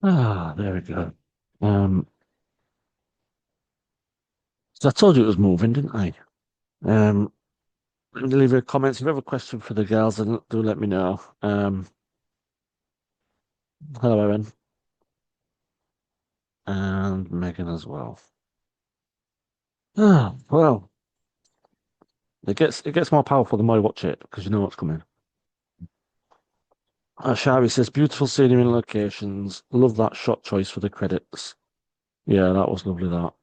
Ah, there we go. Um, so I told you it was moving, didn't I? Um, leave a comment. If you have a question for the girls, then do let me know. Hello, Erin, and Megan as well. Ah, well, it gets more powerful the more you watch it because you know what's coming. Shari says, beautiful scenery and locations. Love that shot choice for the credits. Yeah, that was lovely, that.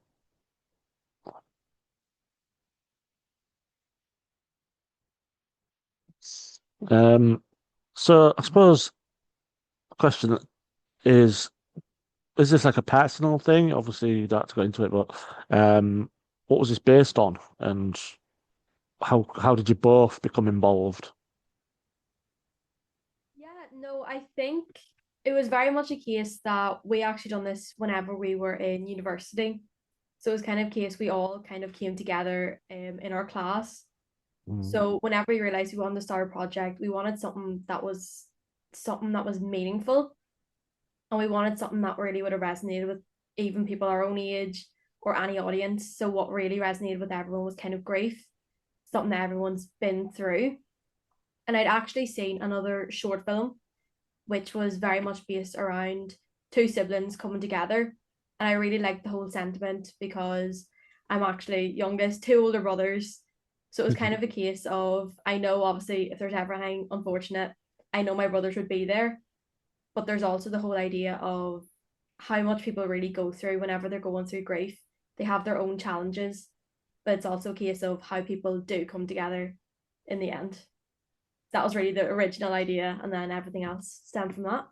Um, so I suppose the question is this like a personal thing? Obviously, you don't have to go into it, but what was this based on? And how did you both become involved? Yeah, no, I think it was very much a case that we actually done this whenever we were in university. So it was kind of a case we all kind of came together in our class. Mm, So whenever we realized we wanted to start a project, we wanted something that was meaningful, and we wanted something that really would have resonated with even people our own age or any audience. So what really resonated with everyone was kind of grief, something that everyone's been through. And I'd actually seen another short film which was very much based around two siblings coming together. And I really liked the whole sentiment because I'm actually youngest, two older brothers. So it was kind of a case of I know obviously if there's ever anything unfortunate, I know my brothers would be there. But there's also the whole idea of how much people really go through whenever they're going through grief. They have their own challenges, but it's also a case of how people do come together in the end. That was really the original idea, and then everything else stemmed from that.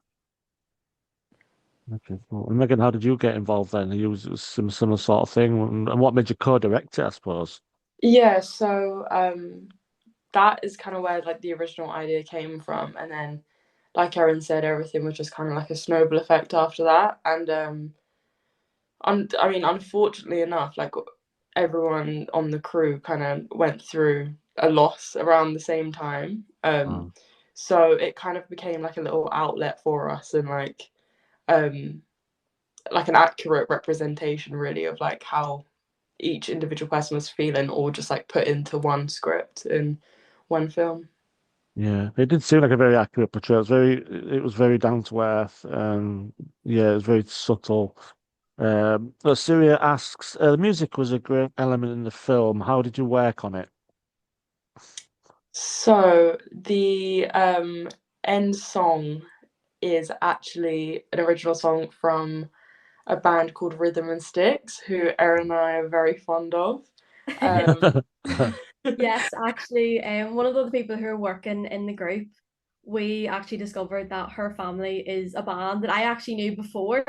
okay, cool. And Megan, how did you get involved then? You was some similar sort of thing, and what made you co-direct it, I suppose? Yeah, so that is kind of where like the original idea came from, and then like Erin said, everything was just kind of like a snowball effect after that. And I mean, unfortunately enough, like everyone on the crew kind of went through a loss around the same time. Oh, So it kind of became like a little outlet for us, and um like an accurate representation really of like how each individual person was feeling, all just like put into one script in one film. yeah, it did seem like a very accurate portrayal. It was very down to earth. Yeah, it was very subtle. But Syria asks, the music was a great element in the film. How did you work on it? So the end song is actually an original song from a band called Rhythm and Sticks, who Erin and I are very fond of. Um, Yes, actually, one of the other people who are working in the group, we actually discovered that her family is a band that I actually knew before.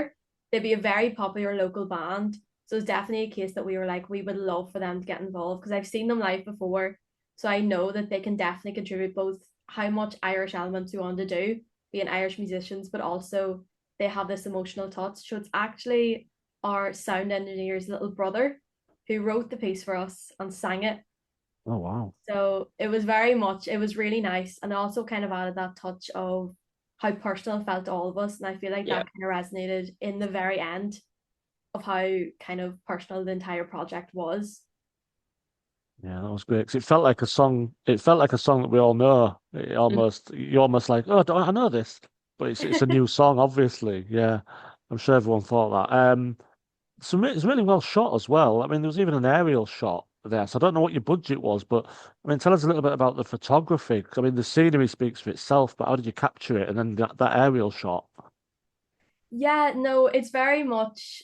They'd be a very popular local band. So it's definitely a case that we were like, we would love for them to get involved because I've seen them live before. So I know that they can definitely contribute both how much Irish elements we want to do, being Irish musicians, but also they have this emotional touch. So it's actually our sound engineer's little brother who wrote the piece for us and sang it. Oh wow. So it was very much, it was really nice. And it also kind of added that touch of how personal it felt to all of us. And I feel like yeah, that kind of resonated in the very end of how kind of personal the entire project was. Yeah, that was great. 'Cause it felt like a song. It felt like a song that we all know. You're almost like, oh, I know this, but it's a new song, obviously. Yeah, I'm sure everyone thought that. It's really well shot as well. I mean, there was even an aerial shot there, so I don't know what your budget was, but I mean, tell us a little bit about the photography. 'Cause, I mean, the scenery speaks for itself, but how did you capture it? And then that aerial shot. Yeah, no, it's very much,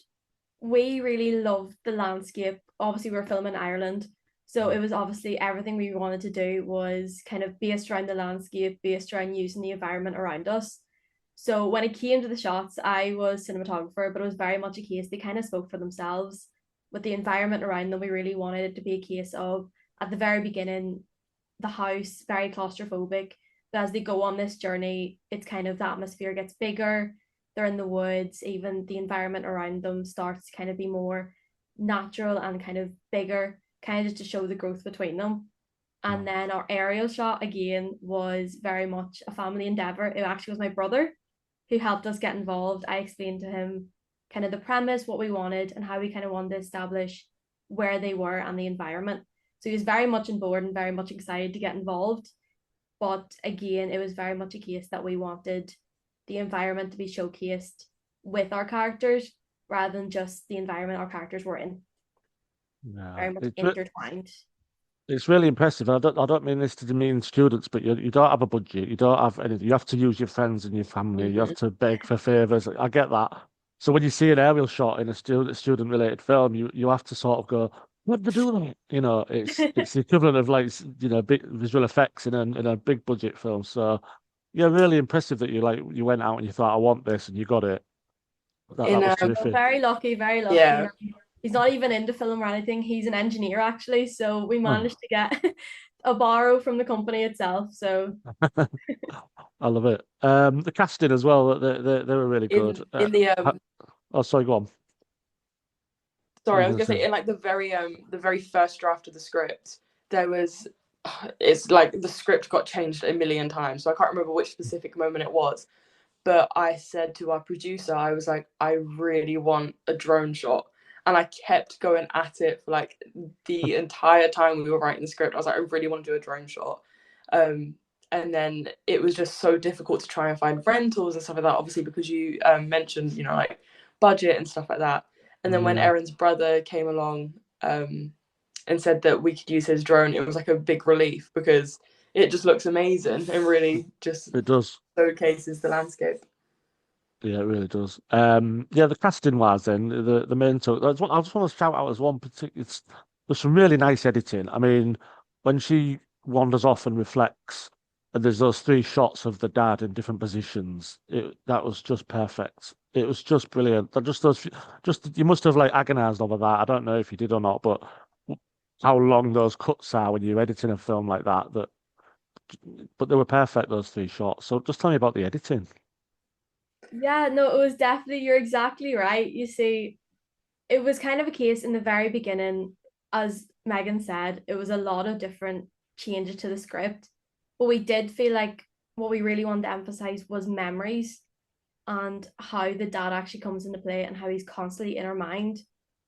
we really loved the landscape. Obviously, we were filming in Ireland. So it was obviously everything we wanted to do was kind of based around the landscape, based around using the environment around us. So when it came to the shots, I was cinematographer, but it was very much a case they kind of spoke for themselves. With the environment around them, we really wanted it to be a case of at the very beginning, the house very claustrophobic. But as they go on this journey, it's kind of the atmosphere gets bigger. They're in the woods, even the environment around them starts to kind of be more natural and kind of bigger, kind of just to show the growth between them. And Oh, then our aerial shot again was very much a family endeavor. It actually was my brother who helped us get involved. I explained to him kind of the premise, what we wanted, and how we kind of wanted to establish where they were and the environment. So he was very much on board and very much excited to get involved. But again, it was very much a case that we wanted the environment to be showcased with our characters rather than just the environment our characters were in. Very much intertwined. It's really impressive. I don't mean this to demean students, but you don't have a budget. You don't have anything. You have to use your friends and your family. You have to beg for favors. I get that. So when you see an aerial shot in a student related film, you have to sort of go, what do they do? You know, it's the equivalent of like, you know, big visual effects in a big budget film. So yeah, really impressive that you went out and you thought, I want this, and you got it. That was terrific. Very lucky, very lucky. Yeah. He's not even into film or anything. He's an engineer actually, so we managed to get a borrow from the company itself. So I love it. The casting as well. They were really good. In the oh, sorry, go on. Sorry, I was gonna say in like the very first draft of the script, there was it's like the script got changed a million times, so I can't remember which specific moment it was. But I said to our producer, I was like, I really want a drone shot. And I kept going at it for like the entire time we were writing the script. I was like, I really want to do a drone shot. And then it was just so difficult to try and find rentals and stuff like that, obviously, because you mentioned, you know, like budget and stuff like that. And then when ERIN's brother came along and said that we could use his drone, it was like a big relief because it just looks amazing and really just it does showcases the landscape. Yeah, it really does. Yeah, the casting wise, then the main talk. I just want to shout out as one particular. There's some really nice editing. I mean, when she wanders off and reflects, and there's those three shots of the dad in different positions. That was just perfect. It was just brilliant. You must have like agonized over that. I don't know if you did or not, but how long those cuts are when you're editing a film like that. But they were perfect, those three shots. So just tell me about the editing. Yeah, no, it was definitely, you're exactly right. You see, it was kind of a case in the very beginning, as Megan said, it was a lot of different changes to the script. But we did feel like what we really wanted to emphasize was memories and how the dad actually comes into play and how he's constantly in our mind.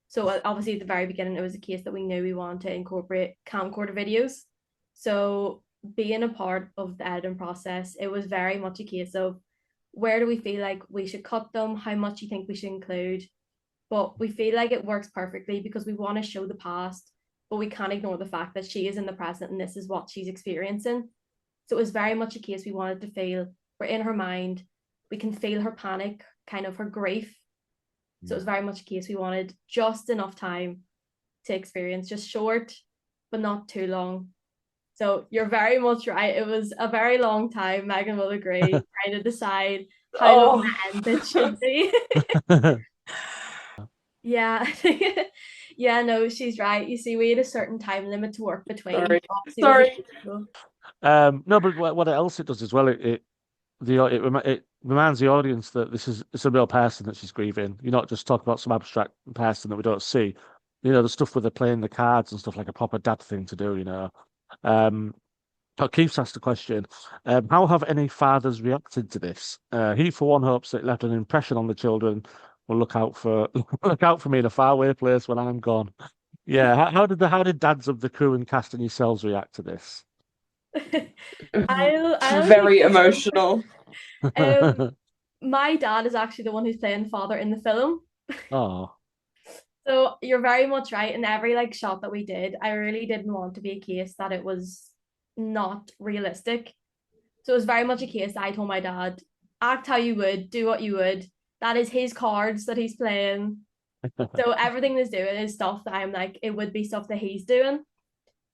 So obviously at the very beginning, it was a case that we knew we wanted to incorporate camcorder videos. So being a part of the editing process, it was very much a case of where do we feel like we should cut them, how much you think we should include. But we feel like it works perfectly because we want to show the past, but we can't ignore the fact that she is in the present and this is what she's experiencing. So it was very much a case we wanted to feel we're in her mind, we can feel her panic, kind of her grief. So it was very much a case we wanted just enough time to experience, just short, but not too long. So you're very much right. It was a very long time. Megan will agree, trying to decide how long the end bit should be. Yeah. Yeah, no, she's right. You see, we had a certain time limit to work between. Sorry. No, but what else it does as well, it reminds the audience that it's a real person that she's grieving. You're not just talking about some abstract person that we don't see. You know, the stuff where they're playing the cards and stuff, like a proper dad thing to do, you know. Keith's asked the question, how have any fathers reacted to this? He, for one, hopes that it left an impression on the children. Will look out for me in a faraway place when I'm gone. Yeah, how did dads of the crew and cast and yourselves react to this? I'll very emotional. My dad is actually the one who's playing father in the film. Oh. So you're very much right. In every like shot that we did, I really didn't want to be a case that it was not realistic. So it was very much a case I told my dad, act how you would, do what you would. That is his cards that he's playing. So everything he's doing is stuff that I'm like, it would be stuff that he's doing.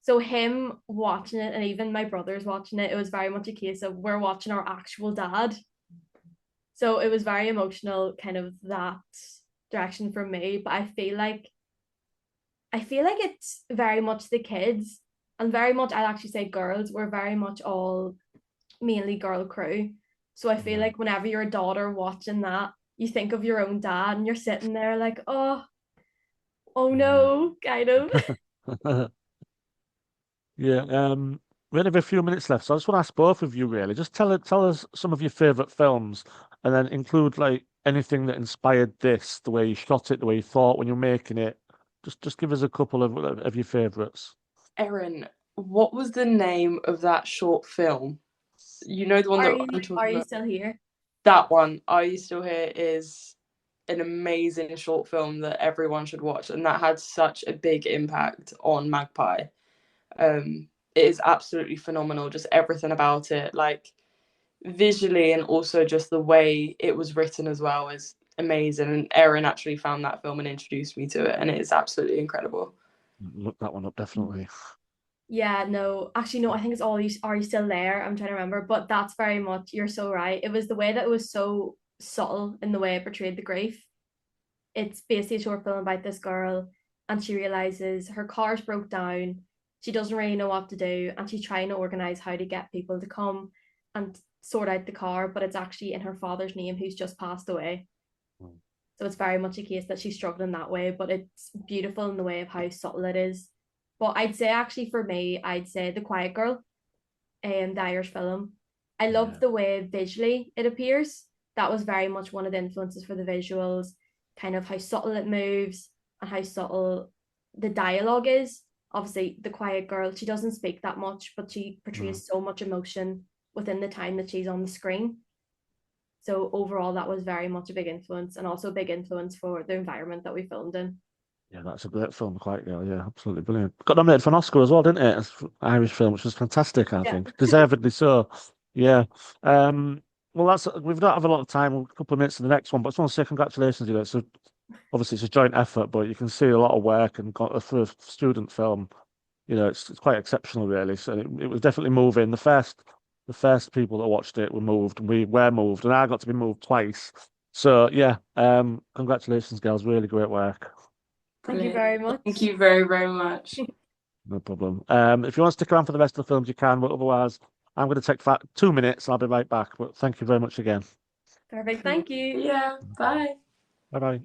So him watching it, and even my brothers watching it, it was very much a case of we're watching our actual dad. So it was very emotional, kind of that direction for me. But I feel like it's very much the kids, and very much I'd actually say girls. We're very much all mainly girl crew. So I feel like whenever you're a daughter watching that, you think of your own dad and you're sitting there like, oh no, kind of. Yeah. we only have a few minutes left, so I just want to ask both of you really. Just tell us some of your favorite films, and then include like anything that inspired this, the way you shot it, the way you thought when you're making it. Just give us a couple of your favorites. Erin, what was the name of that short film? You know the one that I'm talking Are you about? still here? That one, Are You Still Here, is an amazing short film that everyone should watch, and that had such a big impact on Magpie. It is absolutely phenomenal, just everything about it, like visually and also just the way it was written as well is amazing. And Erin actually found that film and introduced me to it, and it is absolutely incredible. Look that one up definitely. Yeah, no, actually, no, I think it's Are You Still There? I'm trying to remember, but that's very much, you're so right. It was the way that it was so subtle in the way it portrayed the grief. It's basically a short film about this girl, and she realizes her car's broke down. She doesn't really know what to do, and she's trying to organize how to get people to come and sort out the car, but it's actually in her father's name who's just passed away. Mm. So it's very much a case that she's struggling that way, but it's beautiful in the way of how subtle it is. But I'd say actually for me, I'd say The Quiet Girl, the Irish film. I Yeah. love the way visually it appears. That was very much one of the influences for the visuals, kind of how subtle it moves and how subtle the dialogue is. Obviously, The Quiet Girl, she doesn't speak that much, but she portrays so much emotion within the time that she's on the screen. So overall, that was very much a big influence, and also a big influence for the environment that we filmed in. Yeah, that's a great film, Quiet Girl. Yeah, absolutely brilliant. Got nominated for an Oscar as well, didn't it? It's an Irish film, which was fantastic, I Yeah. think. Deservedly so. Yeah. Well, we don't have a lot of time, a couple of minutes to the next one, but I just want to say congratulations, you know. So obviously it's a joint effort, but you can see a lot of work and got a first student film, you know, it's quite exceptional really. So it was definitely moving. The first people that watched it were moved, and we were moved, and I got to be moved twice. So yeah, congratulations, girls. Really great work. Thank you Brilliant. very much. Thank you very, very much. No problem. If you want to stick around for the rest of the films, you can, but otherwise, I'm going to take 2 minutes. I'll be right back. But thank you very much again. Perfect. Thank you. Yeah, bye. Bye bye.